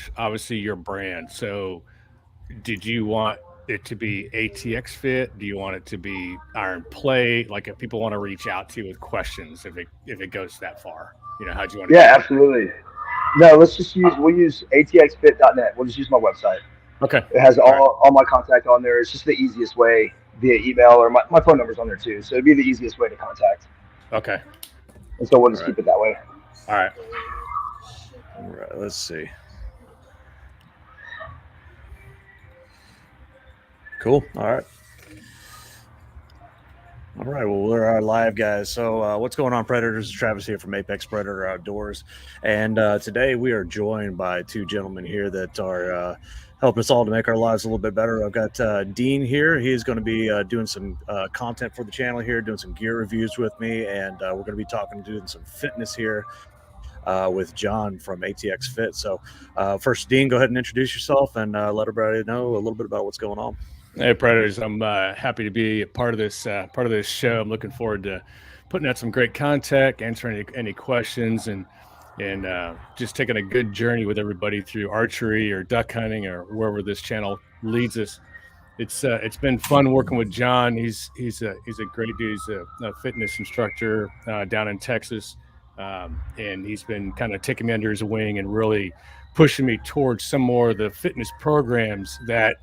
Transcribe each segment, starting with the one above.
launch, obviously your brand. So did you want it to be ATX Fit? Do you want it to be Iron Plate? Like if people want to reach out to you with questions, if it goes that far, how do you want to Yeah, keep it? absolutely. No, we'll use atxfit.net. We'll just use my website. Okay. It has All right. all my contact on there. It's just the easiest way via email, or my phone number's on there too. So it'd be the easiest way to contact. Okay. And so we'll All just right. keep it that way. All right. All right. Let's see. Cool. All right. All right, well, we're live, guys. So, what's going on, Predators? Travis here from Apex Predator Outdoors, and today we are joined by two gentlemen here that are helping us all to make our lives a little bit better. I've got Dean here. He's going to be doing some content for the channel here, doing some gear reviews with me, and we're going to be doing some fitness here with John from ATX Fit. So, first, Dean, go ahead and introduce yourself and let everybody know a little bit about what's going on. Hey, Predators! I'm happy to be a part of this show. I'm looking forward to putting out some great content, answering any questions, and just taking a good journey with everybody through archery or duck hunting or wherever this channel leads us. It's been fun working with John. He's a great dude. He's a fitness instructor down in Texas, and he's been kind of taking me under his wing and really pushing me towards some more of the fitness programs that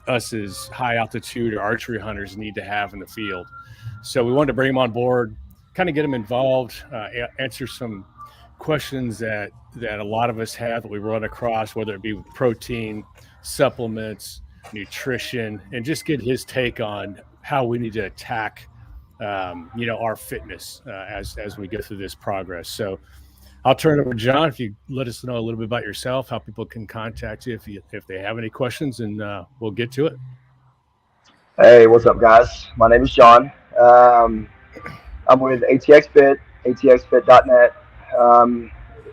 us as high altitude or archery hunters need to have in the field. So we wanted to bring him on board, kind of get him involved, answer some questions that a lot of us have that we run across, whether it be with protein, supplements, nutrition, and just get his take on how we need to attack, our fitness as we go through this progress. So I'll turn it over to John. If you let us know a little bit about yourself, how people can contact you if they have any questions, and we'll get to it. Hey, what's up, guys? My name is John. I'm with ATX Fit, atxfit.net.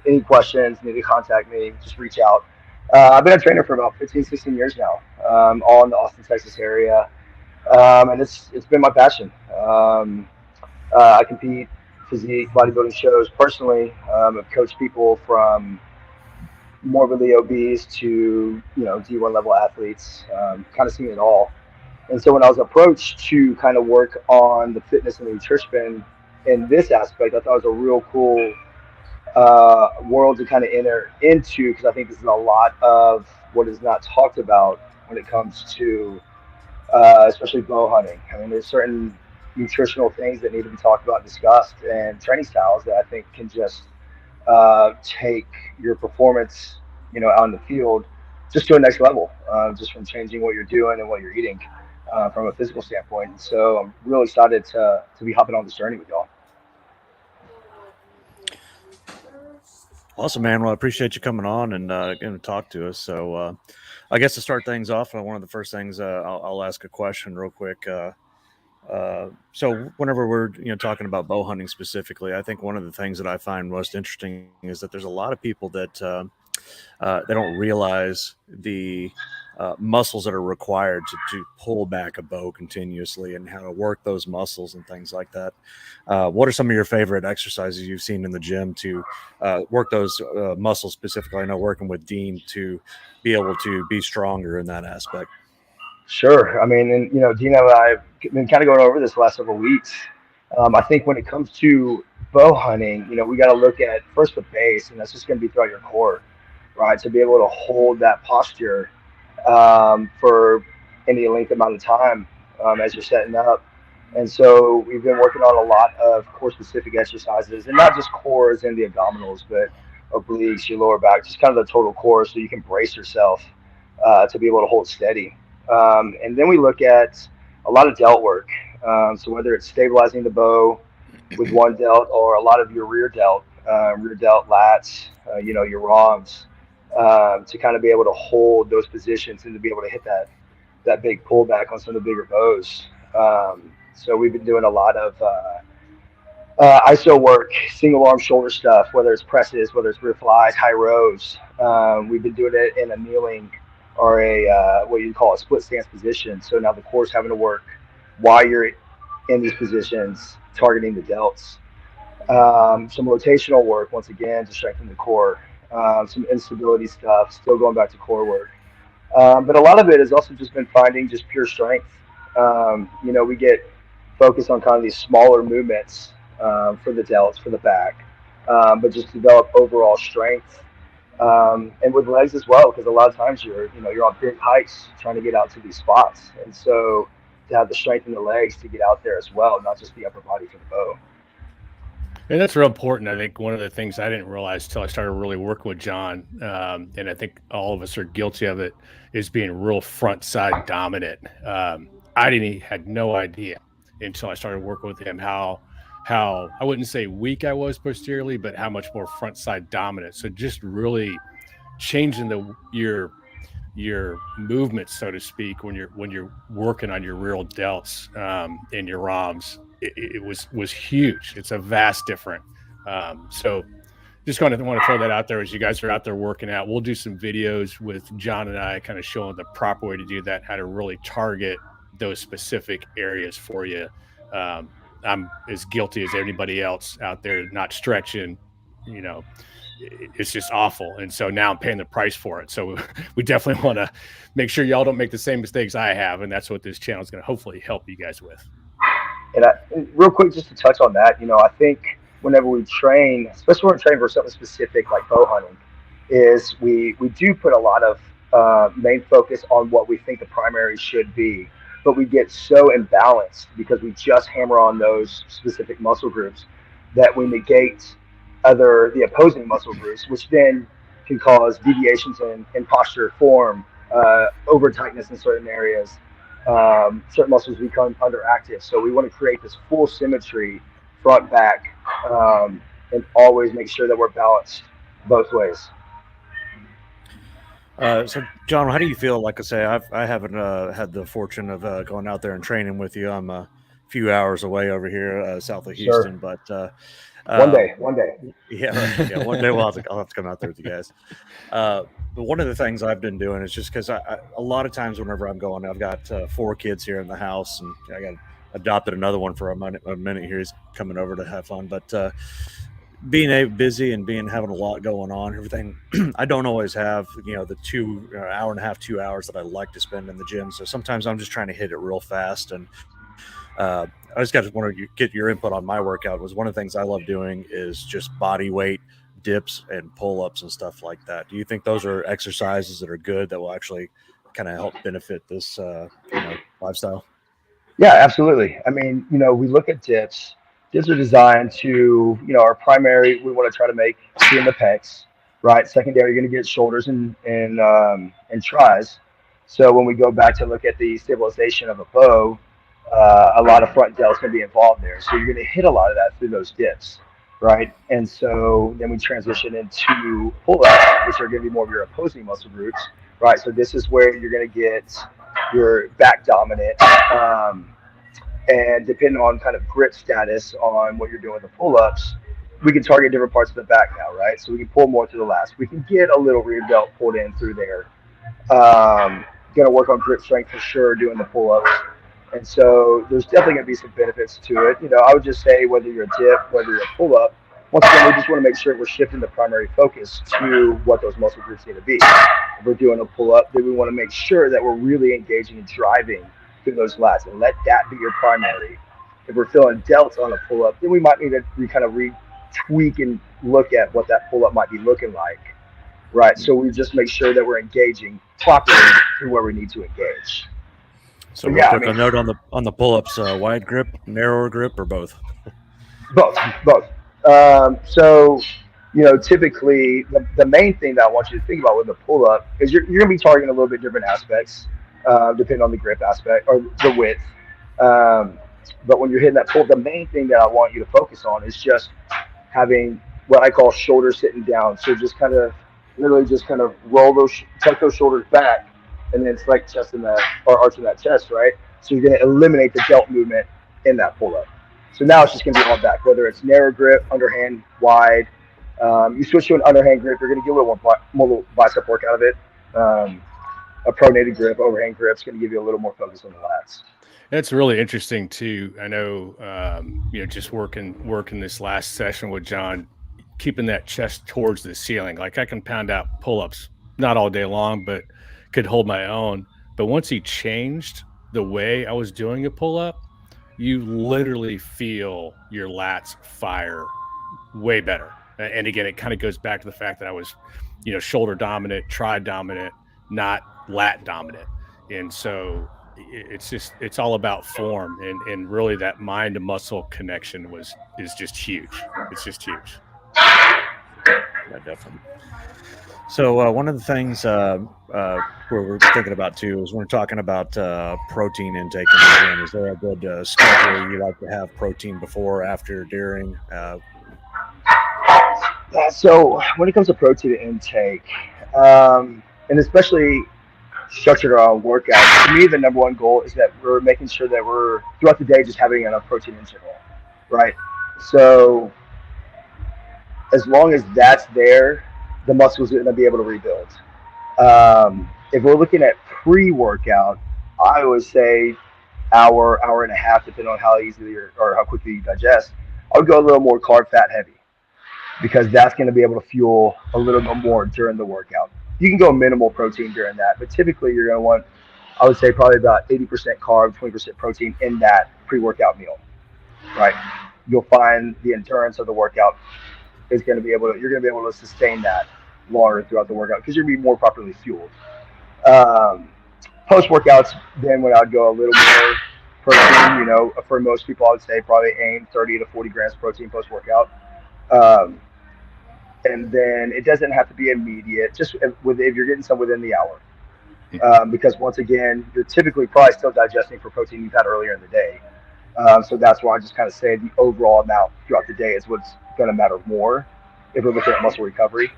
Any questions, need to contact me, just reach out. I've been a trainer for about 15, 16 years now, all in the Austin, Texas area, and it's been my passion. I compete physique bodybuilding shows personally. I've coached people from morbidly obese to D1 level athletes, kind of seen it all. And so when I was approached to kind of work on the fitness and the nutrition in this aspect, I thought it was a real cool world to kind of enter into, because I think this is a lot of what is not talked about when it comes to especially bow hunting. I mean, there's certain nutritional things that need to be talked about, discussed, and training styles that I think can just take your performance, out in the field, just to a next level, just from changing what you're doing and what you're eating from a physical standpoint. And so I'm really excited to be hopping on this journey with y'all. Awesome, man. Well, I appreciate you coming on and going to talk to us. So, I guess to start things off, one of the first things I'll ask a question real quick. So, whenever we're talking about bow hunting specifically, I think one of the things that I find most interesting is that there's a lot of people that they don't realize the muscles that are required to pull back a bow continuously and how to work those muscles and things like that. What are some of your favorite exercises you've seen in the gym to work those muscles specifically? I know working with Dean to be able to be stronger in that aspect. Sure. I mean, and Dino and I have been kind of going over this the last several weeks. I think when it comes to bow hunting, we got to look at first the base, and that's just going to be throughout your core, right? To be able to hold that posture for any length amount of time as you're setting up. And so we've been working on a lot of core specific exercises, and not just cores and the abdominals, but obliques, your lower back, just kind of the total core, so you can brace yourself to be able to hold steady. And then we look at a lot of delt work. So whether it's stabilizing the bow with one delt, or a lot of your rear delt lats, your ROMs, to kind of be able to hold those positions and to be able to hit that big pullback on some of the bigger bows. So we've been doing a lot of ISO work, single arm shoulder stuff, whether it's presses, whether it's rear flies, high rows. We've been doing it in a kneeling or a what you call a split stance position. So now the core's having to work while you're in these positions, targeting the delts. Some rotational work, once again, to strengthen the core. some instability stuff, still going back to core work. But a lot of it has also just been finding just pure strength. We get focused on kind of these smaller movements for the delts, for the back, but just develop overall strength. And with legs as well, because a lot of times you're on big hikes trying to get out to these spots, and so to have the strength in the legs to get out there as well, not just the upper body for the bow. And that's real important. I think one of the things I didn't realize till I started really working with John, and I think all of us are guilty of it, is being real front side dominant. Had no idea until I started working with him how I wouldn't say weak I was posteriorly, but how much more front side dominant. So just really changing your movement, so to speak, when you're working on your real delts and your ROMs. It was huge. It's a vast difference. So just want to throw that out there as you guys are out there working out. We'll do some videos with John and I kind of showing the proper way to do that, how to really target those specific areas for you. I'm as guilty as anybody else out there, not stretching, it's just awful. And so now I'm paying the price for it. So we definitely want to make sure y'all don't make the same mistakes I have. And that's what this channel is going to hopefully help you guys with. And real quick, just to touch on that, I think whenever we train, especially when we're training for something specific like bow hunting, is we do put a lot of main focus on what we think the primary should be, but we get so imbalanced because we just hammer on those specific muscle groups that we negate the opposing muscle groups, which then can cause deviations in posture, form, over tightness in certain areas. Certain muscles become underactive. So we want to create this full symmetry, front, back, and always make sure that we're balanced both ways. So, John, how do you feel? Like I say, I haven't had the fortune of going out there and training with you. I'm a few hours away over here south of Houston, Sure. but one day. Yeah, one day I'll have to come out there with you guys. But one of the things I've been doing is just because a lot of times whenever I'm going, I've got 4 kids here in the house, and I got adopted another one for a minute here. He's coming over to have fun, but being busy and having a lot going on, everything, I don't always have the hour and a half, 2 hours that I like to spend in the gym. So sometimes I'm just trying to hit it real fast, and I just want to get your input on my workout. Was one of the things I love doing is just body weight dips and pull-ups and stuff like that. Do you think those are exercises that are good that will actually kind of help benefit this lifestyle? Yeah, absolutely. I mean, we look at dips. Dips are designed to, our primary, we want to try to make in the pecs, right? Secondary, you're going to get shoulders and tries. So when we go back to look at the stabilization of a bow, a lot of front delts going to be involved there. So you're going to hit a lot of that through those dips, right? And so then we transition into pull-ups, which are going to be more of your opposing muscle groups, right? So this is where you're going to get your back dominant, and depending on kind of grip status on what you're doing with the pull-ups, we can target different parts of the back now, right? So we can pull more to the last. We can get a little rear delt pulled in through there. Going to work on grip strength for sure doing the pull-ups. And so there's definitely going to be some benefits to it. I would just say whether you're a dip, whether you're a pull-up, once again, we just want to make sure we're shifting the primary focus to what those muscle groups need to be. If we're doing a pull-up, then we want to make sure that we're really engaging and driving through those lats and let that be your primary. If we're feeling delts on a pull-up, then we might need to kind of tweak and look at what that pull-up might be looking like, right? So we just make sure that we're engaging properly through where we need to engage. So real quick, a note on the pull-ups: wide grip, narrower grip, or both? Both. So typically the main thing that I want you to think about with the pull-up is you're going to be targeting a little bit different aspects, depending on the grip aspect or the width. But when you're hitting that pull, the main thing that I want you to focus on is just having what I call shoulders sitting down. So just kind of literally just kind of tuck those shoulders back, and then select chest in that, or arching that chest, right? So you're going to eliminate the delt movement in that pull-up. So now it's just going to be all back, whether it's narrow grip, underhand, wide. You switch to an underhand grip, you're going to get a little more bicep work out of it. A pronated grip, overhand grip is going to give you a little more focus on the lats. That's really interesting too. I know, just working this last session with John, keeping that chest towards the ceiling. Like I can pound out pull-ups, not all day long, but could hold my own. But once he changed the way I was doing a pull-up, you literally feel your lats fire way better. And again, it kind of goes back to the fact that I was, shoulder dominant, tri dominant, not lat dominant. And so it's all about form, and really that mind to muscle connection is just huge. It's just huge. Yeah, definitely. So one of the things we're thinking about too is when we're talking about protein intake in the gym. Is there a good schedule you like to have protein before, after, during? So when it comes to protein intake, and especially structured around workouts, to me the number one goal is that we're making sure that we're throughout the day just having enough protein in general, right? So as long as that's there, the muscles are going to be able to rebuild. If we're looking at pre-workout, I always say hour and a half, depending on how easily or how quickly you digest. I would go a little more carb, fat heavy, because that's going to be able to fuel a little bit more during the workout. You can go minimal protein during that, but typically you're going to want, I would say, probably about 80% carb, 20% protein in that pre-workout meal, right? You'll find the endurance of the workout is going to be able to, you're going to be able to sustain that longer throughout the workout because you're going to be more properly fueled. Post workouts, then when I'd go a little more protein, for most people, I would say probably aim 30 to 40 grams protein post workout. And then it doesn't have to be immediate, just if you're getting some within the hour. Because once again, you're typically probably still digesting for protein you've had earlier in the day. So that's why I just kind of say the overall amount throughout the day is what's going to matter more if we're looking at muscle recovery.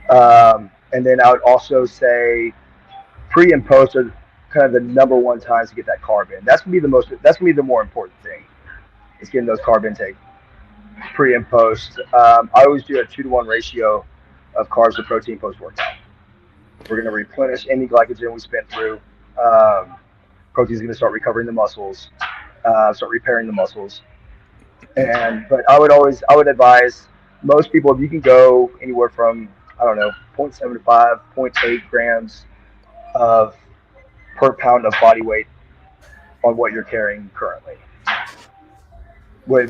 And then I would also say pre and post are kind of the number one times to get that carb in. That's going to be the more important thing, is getting those carb intake pre and post. I always do a 2-to-1 ratio of carbs to protein post workout. We're going to replenish any glycogen we spent through. Protein is going to start recovering the muscles, start repairing the muscles. But I would advise most people, if you can go anywhere from 0.75, 0.8 grams of per pound of body weight on what you're carrying currently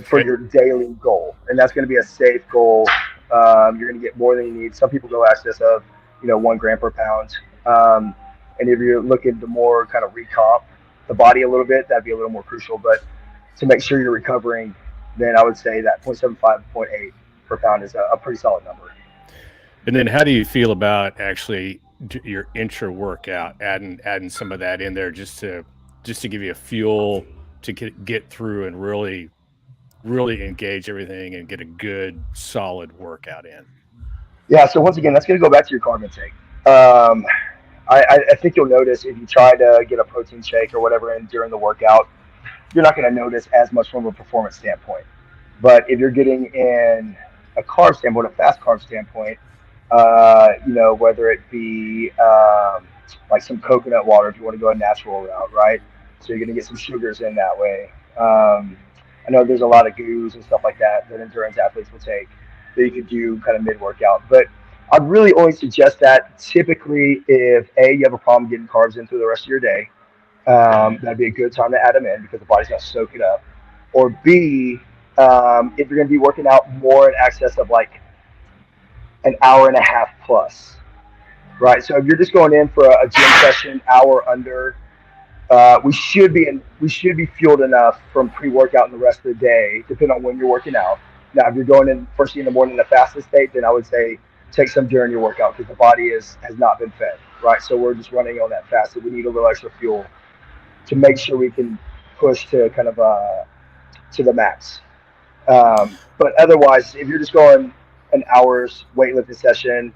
for your daily goal. And that's going to be a safe goal. You're going to get more than you need. Some people go excess of 1 gram per pound. And if you're looking to more kind of recomp the body a little bit, that'd be a little more crucial. But to make sure you're recovering, then I would say that 0.75, 0.8 per pound is a pretty solid number. And then how do you feel about actually your intra workout, adding some of that in there just to give you a fuel to get through and really engage everything and get a good solid workout in? Yeah, so once again, that's going to go back to your carb intake. I think you'll notice if you try to get a protein shake or whatever in during the workout, you're not going to notice as much from a performance standpoint. But if you're getting in a carb standpoint, a fast carb standpoint, whether it be like some coconut water if you want to go a natural route, right? So you're going to get some sugars in that way. I know there's a lot of goos and stuff like that endurance athletes will take that you could do kind of mid-workout. But I'd really always suggest that typically if you have a problem getting carbs in through the rest of your day, that'd be a good time to add them in because the body's going to soak it up. Or B, if you're going to be working out more in excess of like an hour and a half plus, right? So if you're just going in for a gym session, hour under, we should be fueled enough from pre-workout and the rest of the day, depending on when you're working out. Now, if you're going in first thing in the morning in the fastest state, then I would say take some during your workout because the body has not been fed, right? So we're just running on that fast. So we need a little extra fuel to make sure we can push to kind of to the max. But otherwise, if you're just going an hour's weightlifting session,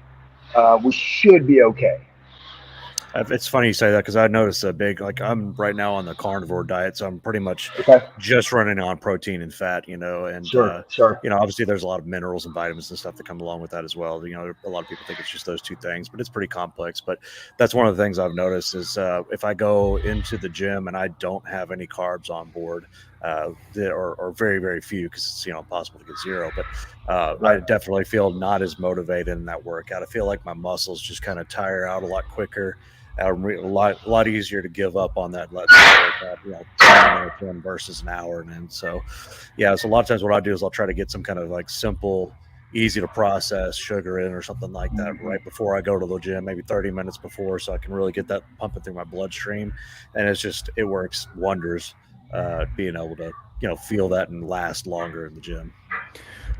we should be okay. It's funny you say that because I noticed I'm right now on the carnivore diet, so I'm pretty much just running on protein and fat, and sure. Obviously there's a lot of minerals and vitamins and stuff that come along with that as well. A lot of people think it's just those two things, but it's pretty complex. But that's one of the things I've noticed is if I go into the gym and I don't have any carbs on board, that are very, very few, because it's impossible to get zero. But I definitely feel not as motivated in that workout. I feel like my muscles just kind of tire out a lot quicker. A lot easier to give up on that. Let's say, 20 minutes in versus an hour. And so, yeah. So a lot of times what I do is I'll try to get some kind of like simple, easy to process sugar in or something like that right before I go to the gym, maybe 30 minutes before, so I can really get that pumping through my bloodstream. And it works wonders, being able to feel that and last longer in the gym.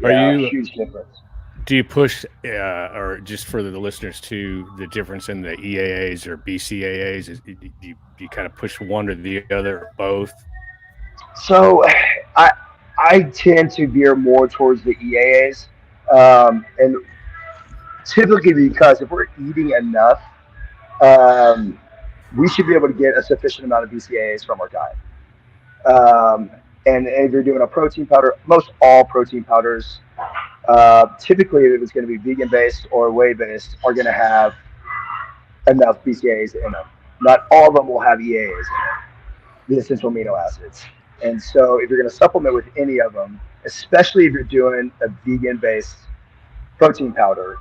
Huge difference. Do you push, or just for the listeners too, the difference in the EAAs or BCAAs? Do you kind of push one or the other, or both? So I tend to veer more towards the EAAs, and typically because if we're eating enough, we should be able to get a sufficient amount of BCAAs from our diet. And if you're doing a protein powder, most all protein powders, typically if it's going to be vegan based or whey based, are going to have enough BCAAs in them. Not all of them will have EAAs in them, the essential amino acids. And so if you're going to supplement with any of them, especially if you're doing a vegan based protein powder,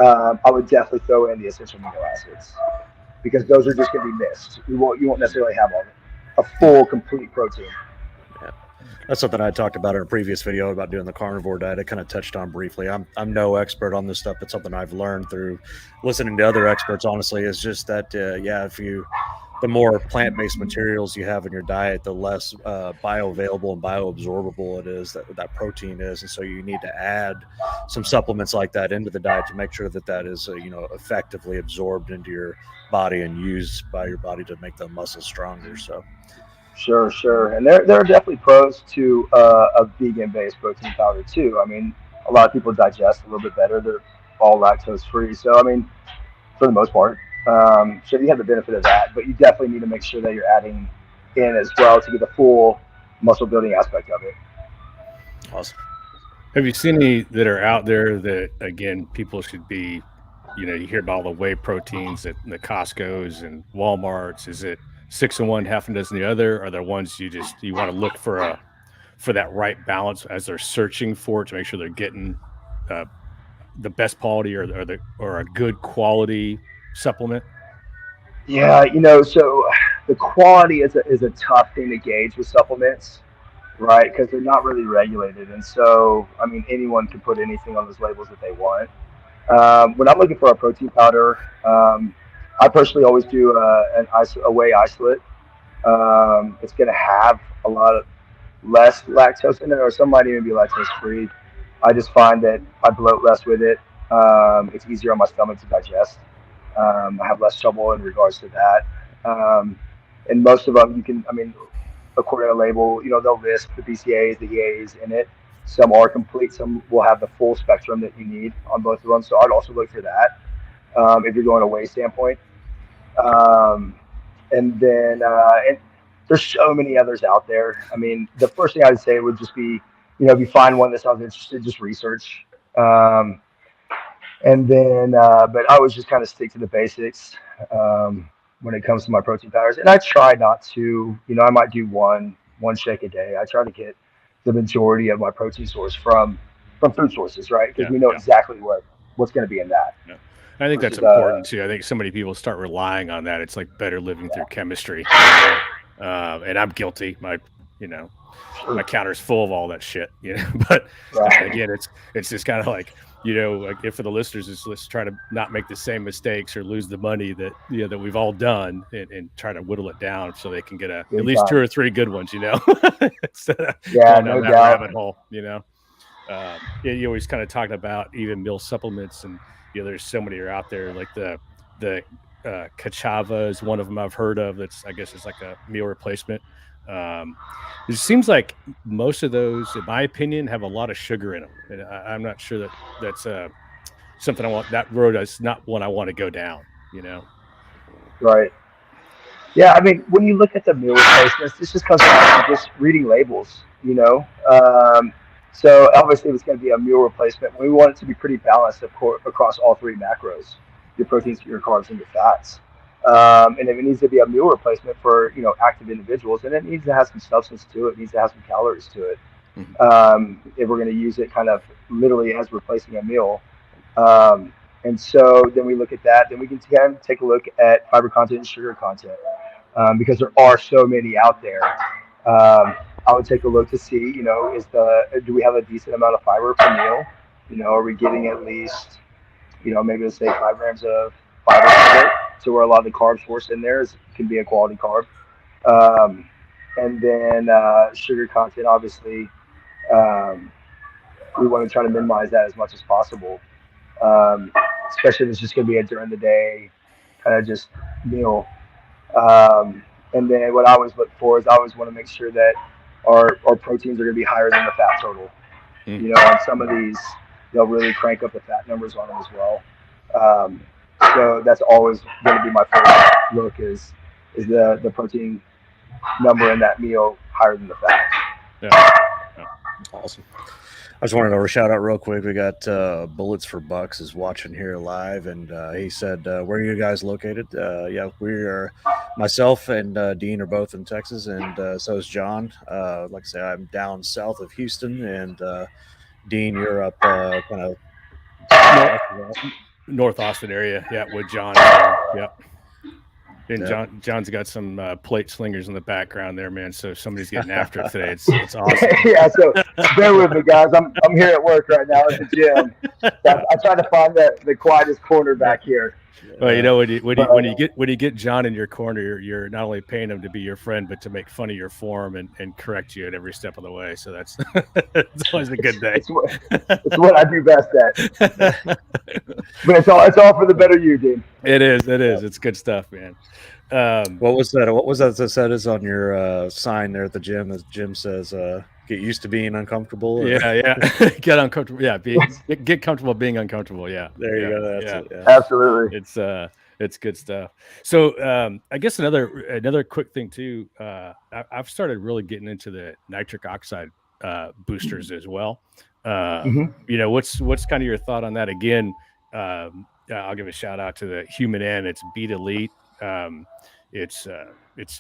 I would definitely throw in the essential amino acids, because those are just going to be missed. You won't necessarily have a full, complete protein. Yeah. That's something I talked about in a previous video about doing the carnivore diet. I kind of touched on briefly. I'm no expert on this stuff, but something I've learned through listening to other experts, honestly, is just that, the more plant-based materials you have in your diet, the less bioavailable and bioabsorbable it is that protein is. And so you need to add some supplements like that into the diet to make sure that is effectively absorbed into your body and used by your body to make the muscles stronger. So Sure. And there are definitely pros to a vegan-based protein powder too. I mean, a lot of people digest a little bit better. They're all lactose-free. So, I mean, for the most part. So you have the benefit of that, but you definitely need to make sure that you're adding in as well to get the full muscle building aspect of it. Awesome. Have you seen any that are out there that, again, people should be, you hear about all the whey proteins at the Costco's and Walmart's? Is it 6 in one, half a dozen the other? Are there ones you want to look for that right balance as they're searching for it to make sure they're getting the best quality or a good quality supplement? Yeah, so the quality is a tough thing to gauge with supplements, right? Because they're not really regulated, and so I mean anyone can put anything on those labels that they want. When I'm looking for a protein powder, I personally always do a whey isolate. It's going to have a lot of less lactose in it, or some might even be lactose free. I just find that I bloat less with it. It's easier on my stomach to digest. I have less trouble in regards to that. And most of them, according to the label, they'll list the BCAAs, the EAAs in it. Some are complete. Some will have the full spectrum that you need on both of them. So I'd also look for that if you're going a whey standpoint. And then and there's so many others out there. I mean, the first thing I'd say would just be, if you find one that sounds interesting, just research. And then, but I always just kind of stick to the basics when it comes to my protein powders. And I try not to, I might do one shake a day. I try to get the majority of my protein source from food sources, right? Because we know exactly what's going to be in that. Yeah. I think that's important too. I think so many people start relying on that. It's like better living through chemistry. And I'm guilty. My counter's full of all that shit, but again, it's just kind of like, if for the listeners, let's try to not make the same mistakes or lose the money that, that we've all done, and try to whittle it down so they can get at least 2 or 3 good ones, instead of going down that rabbit hole, you always kind of talk about even meal supplements, and, there's so many are out there, like the Kachava is one of them I've heard of. That's, I guess, it's like a meal replacement. It seems like most of those, in my opinion, have a lot of sugar in them, and I'm not sure that's something I want. That road is not one I want to go down. Right. Yeah, I mean, when you look at the meal replacements, this just comes down to just reading labels. So obviously, if it's going to be a meal replacement, we want it to be pretty balanced across all 3 macros: your proteins, your carbs, and your fats. And if it needs to be a meal replacement for, active individuals, and it needs to have some substance to it, it needs to have some calories to it. If we're going to use it kind of literally as replacing a meal. And so then we look at that, then we can kind of take a look at fiber content and sugar content, because there are so many out there. I would take a look to see, do we have a decent amount of fiber per meal? Are we getting at least, maybe let's say 5 grams of fiber per it, to where a lot of the carbs forced in there can be a quality carb. And then sugar content, obviously, we want to try to minimize that as much as possible, especially if it's just going to be a during the day kind of just meal. And then what I always look for is I always want to make sure that our proteins are going to be higher than the fat total. On some of these, they'll really crank up the fat numbers on them as well. So that's always going to be my first look is the protein number in that meal higher than the fat. Yeah. Awesome. I just wanted to shout out real quick. We got Bullets for Bucks is watching here live, and he said, "Where are you guys located?" Yeah, we are. Myself and Dean are both in Texas, and so is John. Like I say, I'm down south of Houston, and Dean, you're up kind of North Austin area. Yeah, with John. Yep. And John's got some plate slingers in the background there, man. So if somebody's getting after it today, it's awesome. Yeah, so bear with me, guys. I'm here at work right now at the gym. I try to find the quietest corner back here. Well, when you get John in your corner, you're not only paying him to be your friend, but to make fun of your form and correct you at every step of the way. So that's it's always a good day. It's what I do best at. But it's all for the better you, Dean. It is. It's good stuff, man. What was that? What was that said is on your sign there at the gym? As Jim says, get used to being uncomfortable. Or? Yeah. Get uncomfortable. Yeah. Get comfortable being uncomfortable. Yeah. There you go. That's it. Yeah. Absolutely. It's good stuff. So I guess another quick thing too. I've started really getting into the nitric oxide boosters as well. What's kind of your thought on that? Again, I'll give a shout out to the Human N. It's Beat Elite. It's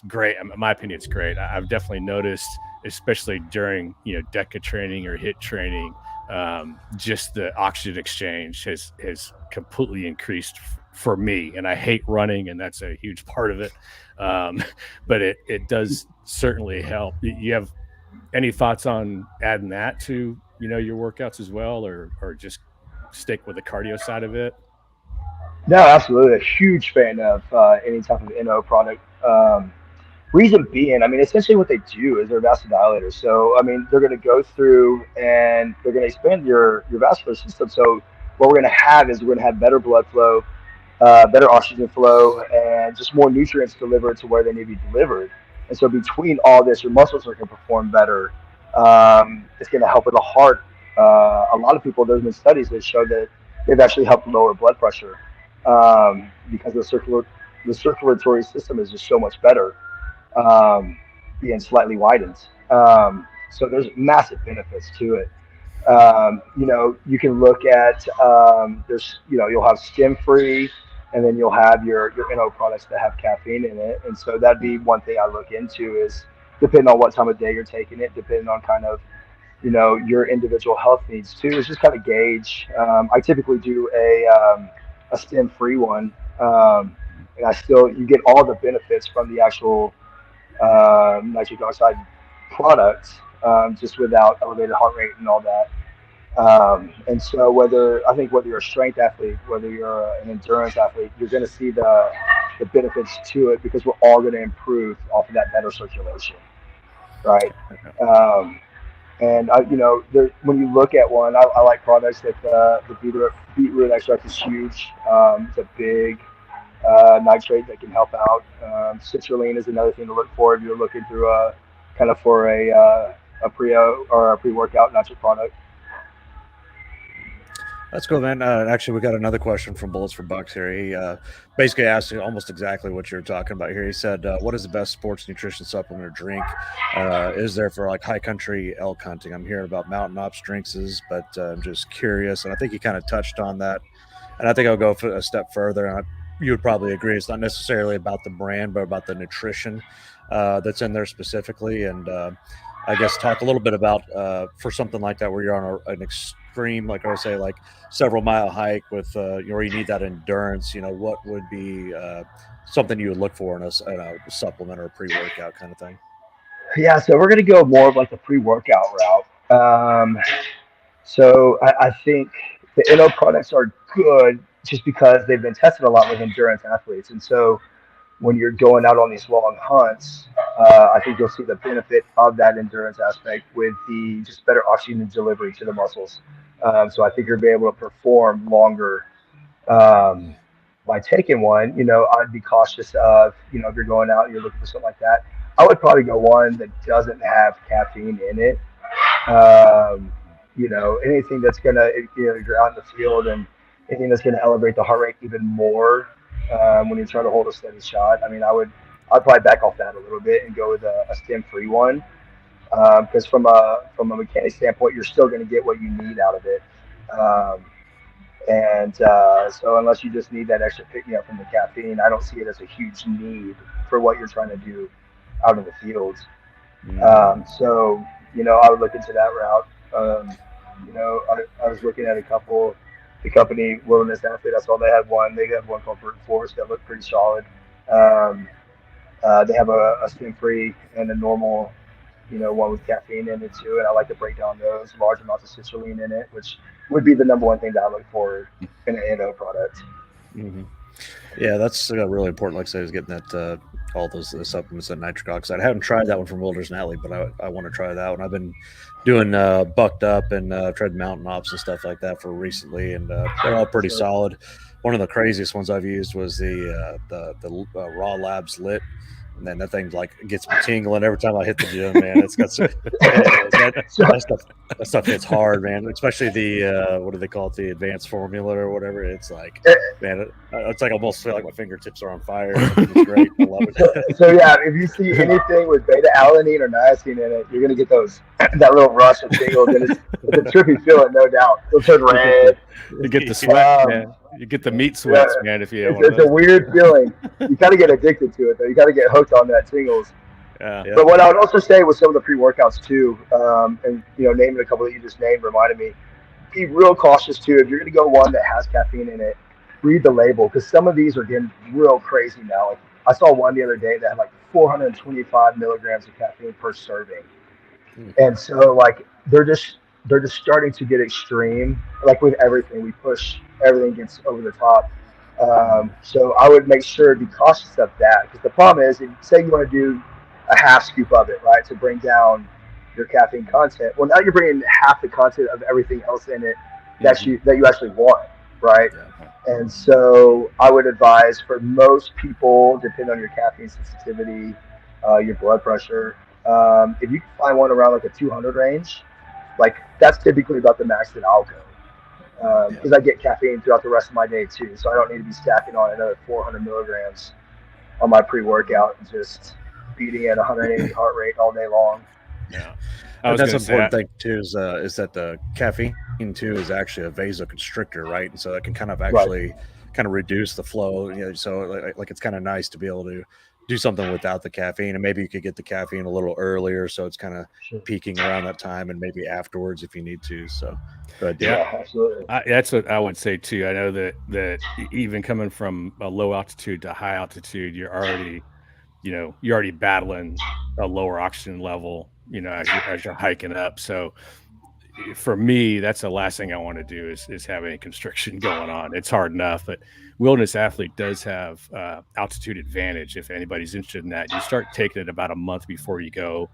great. In my opinion, it's great. I've definitely noticed, especially during DECA training or HIIT training, just the oxygen exchange has completely increased for me. And I hate running, and that's a huge part of it. But it does certainly help. You have any thoughts on adding that to your workouts as well, or just stick with the cardio side of it? No, absolutely. A huge fan of any type of NO product. Reason being, essentially what they do is they're vasodilators. So, they're going to go through and they're going to expand your vascular system. So what we're going to have is we're going to have better blood flow, better oxygen flow, and just more nutrients delivered to where they need to be delivered. And so between all this, your muscles are going to perform better. It's going to help with the heart. A lot of people, there's been studies that show that they've actually helped lower blood pressure. Because the circulatory system is just so much better, being slightly widened. So there's massive benefits to it. You can look at you'll have skim-free, and then you'll have your NO products that have caffeine in it. And so that'd be one thing I look into is depending on what time of day you're taking it, depending on kind of your individual health needs too, is just kind of gauge. I typically do a stem-free one, and you get all the benefits from the actual nitric oxide product, just without elevated heart rate and all that. And so whether you're a strength athlete, whether you're an endurance athlete, you're going to see the benefits to it, because we're all going to improve off of that better circulation, right? And when you look at one, I like products that the beetroot extract is huge. It's a big nitrate that can help out. Citrulline is another thing to look for if you're looking through a pre-workout nitric product. That's cool, man. Actually, we got another question from Bullets for Bucks here. He basically asked almost exactly what you're talking about here. He said, what is the best sports nutrition supplement or drink is there for like high country elk hunting? I'm hearing about Mountain Ops drinks, but I'm just curious. And I think he kind of touched on that. And I think I'll go a step further. And you would probably agree it's not necessarily about the brand, but about the nutrition that's in there specifically. And I guess talk a little bit about for something like that where you're on an extreme, like I would say, like several mile hike with where you need that endurance. What would be something you would look for in a supplement or a pre-workout kind of thing? Yeah, so we're gonna go more of like the pre-workout route. So I think the NO products are good just because they've been tested a lot with endurance athletes, and so when you're going out on these long hunts, I think you'll see the benefit of that endurance aspect with the just better oxygen delivery to the muscles. So I think you'll be able to perform longer by taking one. I'd be cautious of, if you're going out and you're looking for something like that, I would probably go one that doesn't have caffeine in it. Anything that's gonna, if you're out in the field and anything that's gonna elevate the heart rate even more when you try to hold a steady shot. I mean, I'd probably back off that a little bit and go with a stem-free one because from a mechanic standpoint, you're still going to get what you need out of it. So unless you just need that extra pick-me-up from the caffeine, I don't see it as a huge need for what you're trying to do out in the fields. So I would look into that route. I was looking at a couple. The company Wilderness Athlete, I saw they had one. They have one called Brute Force that looked pretty solid. They have a stem-free and a normal, one with caffeine in it too. And I like to break down those large amounts of citrulline in it, which would be the number one thing that I look for in an NO product. Mm-hmm. Yeah, that's really important. Like I said, is getting that all those supplements and nitric oxide. I haven't tried that one from Wilderness Athlete, but I want to try that one. I've been doing Bucked Up and tried mountain ops and stuff like that for recently, and they're all pretty solid. One of the craziest ones I've used was the Raw Labs Lit. And then that thing like gets me tingling every time I hit the gym, man. It's got that stuff hits hard, man. Especially the what do they call it, the advanced formula or whatever. It's like, man, it's like I almost feel like my fingertips are on fire. It's great. I love it. So yeah, if you see anything with beta alanine or niacin in it, you're gonna get that little rush of tingles, and it's a trippy feeling, no doubt. It'll turn red. You get the sweat, man. You get the meat sweats, man. If you it's a weird feeling. You kind of get addicted to it, though. You got to get hooked on that tingles. Yeah. But what I would also say with some of the pre-workouts too, and naming a couple that you just named reminded me, be real cautious too. If you're going to go one that has caffeine in it, read the label, because some of these are getting real crazy now. Like I saw one the other day that had like 425 milligrams of caffeine per serving, and so like they're just starting to get extreme. Like with everything, we push everything gets over the top. So I would make sure to be cautious of that, because the problem is, if, say you want to do a half scoop of it, right, to bring down your caffeine content. Well, now you're bringing half the content of everything else in it that you actually want, right? Yeah. And so I would advise for most people, depending on your caffeine sensitivity, your blood pressure, if you can find one around like a 200 range, like that's typically about the max that I'll go, because I get caffeine throughout the rest of my day too, so I don't need to be stacking on another 400 milligrams on my pre-workout and just beating at 180 heart rate all day long. Yeah, that's an important thing too. Is that the caffeine too is actually a vasoconstrictor, right? And so it can kind of actually kind of reduce the flow. So like it's kind of nice to be able to do something without the caffeine, and maybe you could get the caffeine a little earlier, so it's kind of peaking around that time, and maybe afterwards if you need to. So, but yeah, absolutely. That's what I would say too. I know that even coming from a low altitude to high altitude, you're already battling a lower oxygen level, as you're hiking up. So for me, that's the last thing I want to do is have any constriction going on. It's hard enough, but Wilderness Athlete does have altitude advantage. If anybody's interested in that, you start taking it about a month before you go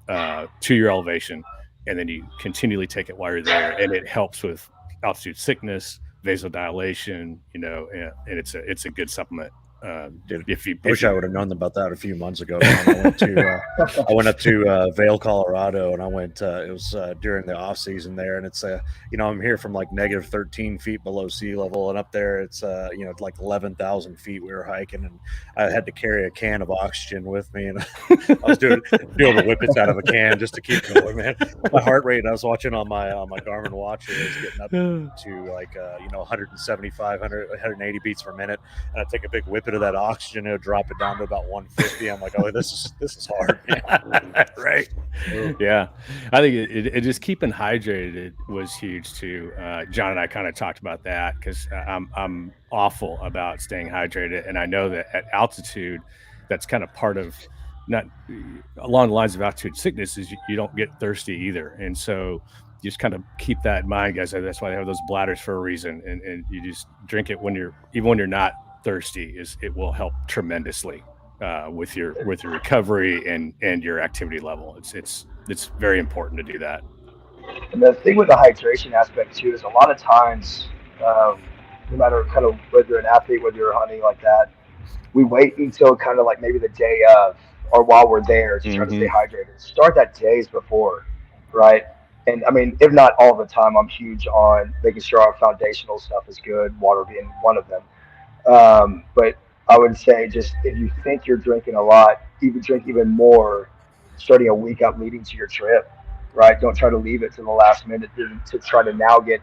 to your elevation, and then you continually take it while you're there, and it helps with altitude sickness, vasodilation, and it's a good supplement Dude, if you, I wish I would have known about that a few months ago. I went up to Vail, Colorado, and I went. It was during the off season there, and it's I'm here from like negative 13 feet below sea level, and up there it's like 11,000 feet. We were hiking, and I had to carry a can of oxygen with me, and I was doing the whippets out of a can just to keep going, man. My heart rate, I was watching on my Garmin watch, it was getting up to like 175, 180 beats per minute, and I take a big whippet of that oxygen, it'll drop it down to about 150. I'm like, oh, this is hard, man. Right. Yeah, I think it just keeping hydrated was huge too. John and I kind of talked about that because I'm awful about staying hydrated, and I know that at altitude, that's kind of part of, not along the lines of altitude sickness, is you don't get thirsty either, and so you just kind of keep that in mind, guys. That's why they have those bladders for a reason, and you just drink it even when you're not thirsty. It will help tremendously with your recovery and your activity level. It's very important to do that. And the thing with the hydration aspect too is a lot of times, no matter kind of whether you're an athlete, whether you're hunting like that, we wait until kind of like maybe the day of or while we're there to try to stay hydrated. Start that days before, right? And I mean, if not all the time, I'm huge on making sure our foundational stuff is good, water being one of them. But I would say just if you think you're drinking a lot, even drink even more starting a week out leading to your trip, right? Don't try to leave it to the last minute to try to now get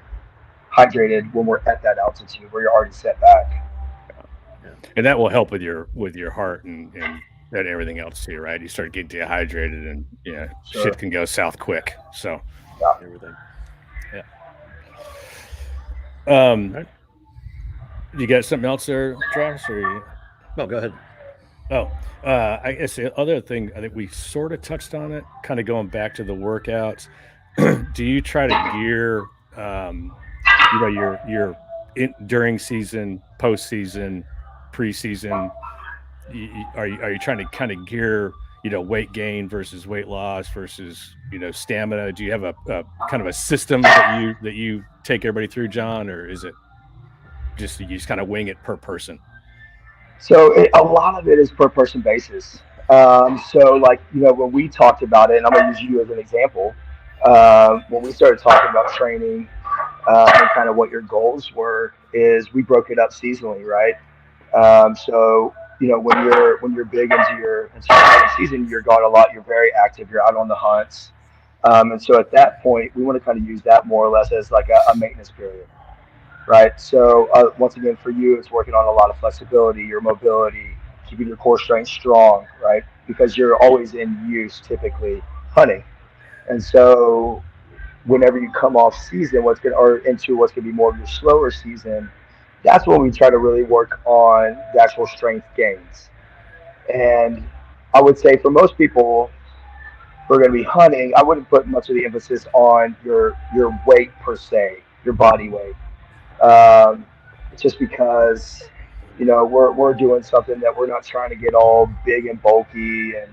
hydrated when we're at that altitude where you're already set back. Yeah. And that will help with your heart and everything else too, right? You start getting dehydrated and shit can go south quick. So everything. Yeah. Right. You got something else there, Josh? Or no, go ahead. Oh, I guess the other thing, I think we sort of touched on it, kind of going back to the workouts. Do you try to gear, your during season, post season, preseason? Are you trying to kind of gear, weight gain versus weight loss versus stamina? Do you have a kind of a system that you take everybody through, John, or is it just you just kind of wing it per person? So a lot of it is per person basis. So like, when we talked about it, and I'm going to use you as an example, when we started talking about training and kind of what your goals were, is we broke it up seasonally, right? So, when you're big into your season, you're gone a lot, you're very active, you're out on the hunts. And so at that point, we want to kind of use that more or less as like a maintenance period. Right. So once again, for you, it's working on a lot of flexibility, your mobility, keeping your core strength strong, right? Because you're always in use, typically hunting. And so whenever you come off season, into what's going to be more of your slower season, that's when we try to really work on the actual strength gains. And I would say for most people who are going to be hunting, I wouldn't put much of the emphasis on your weight per se, your body weight. Just because we're doing something that we're not trying to get all big and bulky and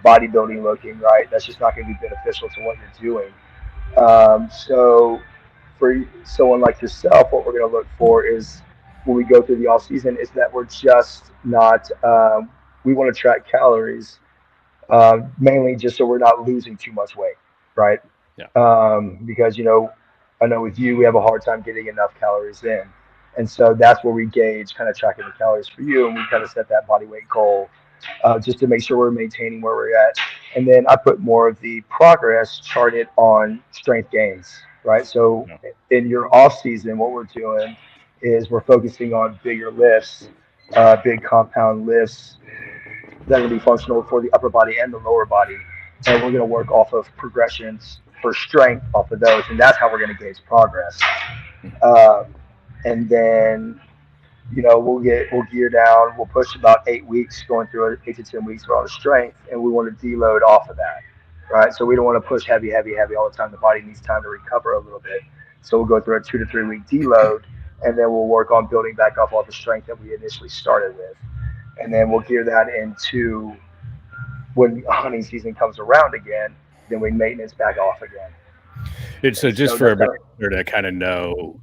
bodybuilding looking, right? That's just not going to be beneficial to what you're doing. So for someone like yourself, what we're going to look for is when we go through the off season is that we're just not we want to track calories mainly just so we're not losing too much weight, right? Yeah. Because I know with you, we have a hard time getting enough calories in. And so that's where we gauge kind of tracking the calories for you. And we kind of set that body weight goal just to make sure we're maintaining where we're at. And then I put more of the progress charted on strength gains, right? So in your off season, what we're doing is we're focusing on bigger lifts, big compound lifts that are going to be functional for the upper body and the lower body. And we're going to work off of progressions for strength off of those, and that's how we're going to gauge progress. And then, we'll gear down. We'll push about 8 weeks, going through 8 to 10 weeks for all the strength, and we want to deload off of that, right? So we don't want to push heavy all the time. The body needs time to recover a little bit. So we'll go through a 2 to 3 week deload, and then we'll work on building back off all the strength that we initially started with, and then we'll gear that into when hunting season comes around again. Then we maintenance back off again. So just for everybody to kind of know,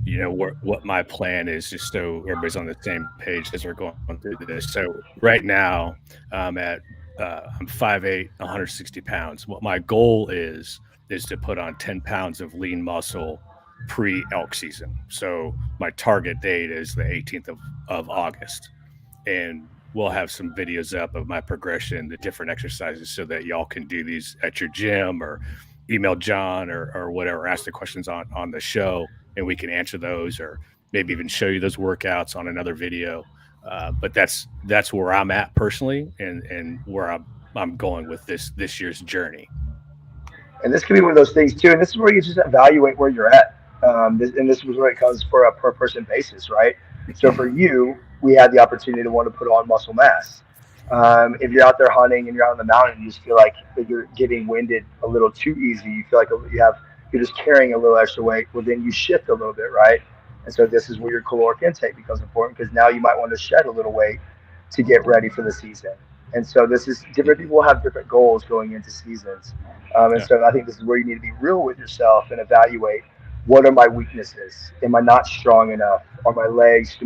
you know, what my plan is, just so everybody's on the same page as we're going through this. So right now, I'm 5'8", 160 pounds. What my goal is to put on 10 pounds of lean muscle pre-elk season. So my target date is the 18th of August. And we'll have some videos up of my progression, the different exercises, so that y'all can do these at your gym or email John or whatever, ask the questions on the show, and we can answer those, or maybe even show you those workouts on another video. But that's where I'm at personally, and where I'm going with this year's journey. And this could be one of those things too. And this is where you just evaluate where you're at. This was where it comes for a per person basis, right? So for you, we had the opportunity to want to put on muscle mass. If you're out there hunting and you're out on the mountain, and you just feel like you're getting winded a little too easy. You feel like you're just carrying a little extra weight. Well, then you shift a little bit, right? And so this is where your caloric intake becomes important, because now you might want to shed a little weight to get ready for the season. And so this is different. People have different goals going into seasons. So I think this is where you need to be real with yourself and evaluate, what are my weaknesses? Am I not strong enough? Do my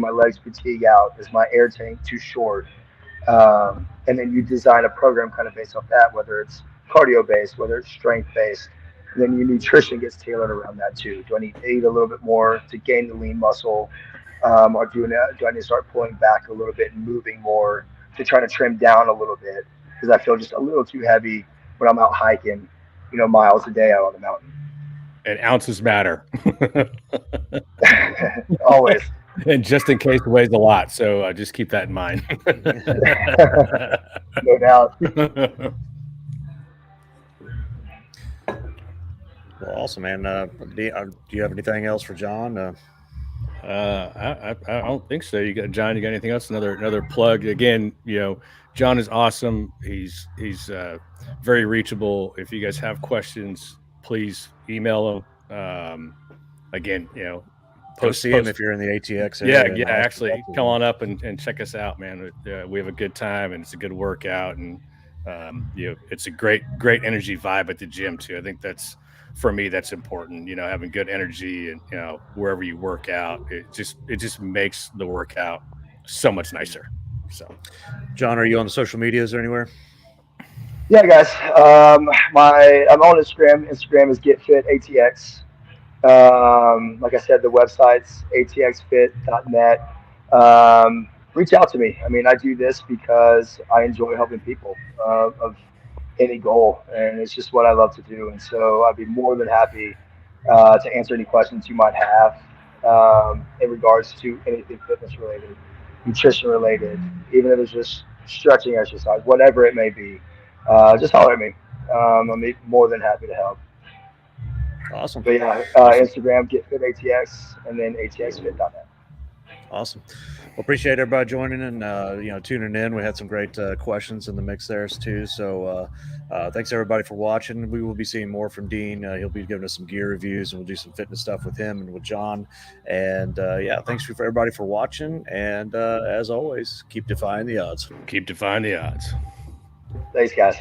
legs fatigue out? Is my air tank too short? And then you design a program kind of based off that, whether it's cardio based, whether it's strength based. And then your nutrition gets tailored around that too. Do I need to eat a little bit more to gain the lean muscle? Or do I need to start pulling back a little bit and moving more to try to trim down a little bit? Because I feel just a little too heavy when I'm out hiking, miles a day out on the mountain. And ounces matter. Always. And just in case it weighs a lot. So just keep that in mind. No doubt. Well, awesome, man. Do you have anything else for John? I don't think so. John, you got anything else? Another plug. Again, John is awesome. He's very reachable. If you guys have questions, please email him. Again, Go see him if you're in the ATX area. Yeah. Actually, come on up and check us out, man. We have a good time, and it's a good workout, and it's a great energy vibe at the gym too. I think for me, that's important. Having good energy, and wherever you work out, it just makes the workout so much nicer. So, John, are you on the social medias or anywhere? Yeah, guys. I'm on Instagram. Instagram is GetFitATX. Like I said, the website's atxfit.net. Reach out to me. I mean, I do this because I enjoy helping people of any goal, and it's just what I love to do. And so I'd be more than happy to answer any questions you might have in regards to anything fitness related, nutrition related, even if it's just stretching exercise, whatever it may be. Just holler at me. I'm more than happy to help. Awesome. But yeah, Instagram, GetFitATX, and then atxfit.net. Awesome. Well, appreciate everybody joining and tuning in. We had some great questions in the mix there too. So thanks everybody for watching. We will be seeing more from Dean. He'll be giving us some gear reviews, and we'll do some fitness stuff with him and with John. And thanks for everybody for watching. And as always, keep defying the odds. Keep defying the odds. Thanks, guys.